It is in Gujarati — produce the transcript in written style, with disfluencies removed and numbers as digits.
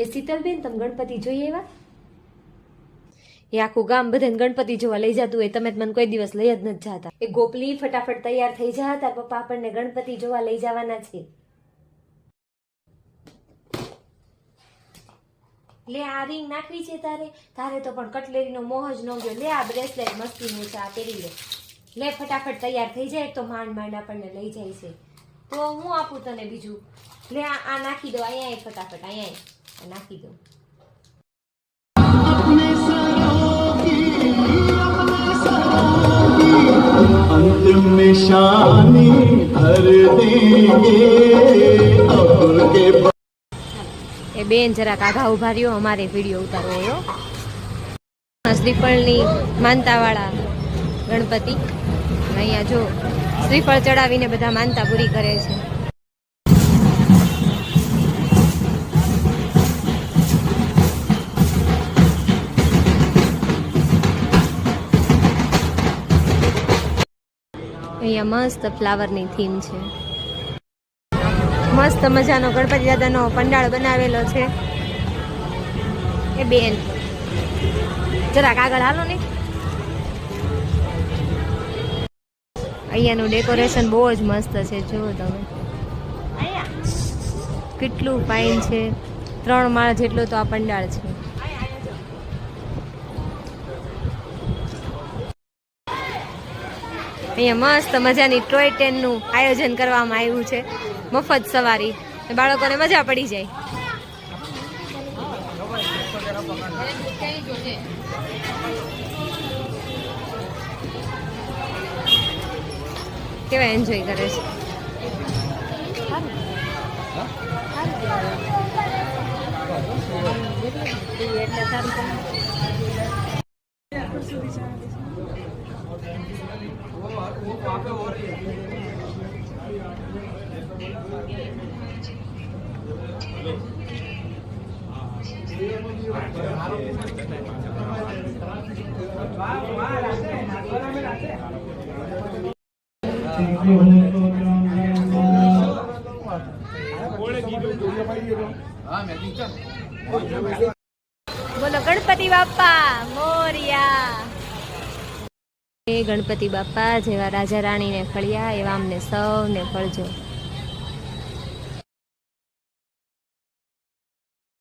એ શીતલબેન, તમે ગણપતિ જોઈ એવા? એ આખું ગામ બધાને ગણપતિ જોવા લઈ જતું હોય, તમે મને કોઈ દિવસ લઈ જ નથી જતા. એ ગોપલી, ફટાફટ તૈયાર થઈ જા, તાર પપ્પા આપણને ગણપતિ જોવા લઈ જવાના છે. લે આ રિંગ નાખવી છે તારે તો પણ કટલેરીનો મોહ જ ન ગયો. લે આ બ્રેસલેટ મસ્તીનું છે, આ પહેરી લે. લે ફટાફટ તૈયાર થઈ જાય, તો માંડ માંડ આપણને લઈ જાય છે. તો હું આપું તને બીજું. લે આ નાખી દો, અહીંયા ફટાફટ અહીંયા નાખી દો. अंतिम निशानी भर देंगे अब के। એ બેન જરાક આઘા ઉભા રહ્યો, અમારે વિડીયો ઉતારવો હોય. શ્રીફળની માનતાવાળા ગણપતિ અહીંયા જો શ્રીફળ ચડાવીને બધા માનતા પૂરી કરે છે. અહીંયા મસ્ત ફ્લાવરની થીમ છે. મસ્ત મજાનો ગણપતિ દાદાનો પંડાળ બનાવેલો છે. એ બેન જરાક આગળ હાલો ને. અહીંયાનું ડેકોરેશન બહુ જ મસ્ત છે, જુઓ તમે કેટલું ફાઇન છે. 3 માળ જેટલો તો આ પંડાળ છે. અહીંયા મસ્ત મજાની ટોય ટ્રેનનું આયોજન કરવામાં આવ્યું છે. મફત સવારી, બાળકોને મજા પડી જાય. કેવા એન્જોય કરે છે. બોલો ગણપતિ બાપા મોરિયા. ગણપતિ બાપા જેવા રાજા રાણીને ફળ્યા એવા અમને સૌને ફળજો.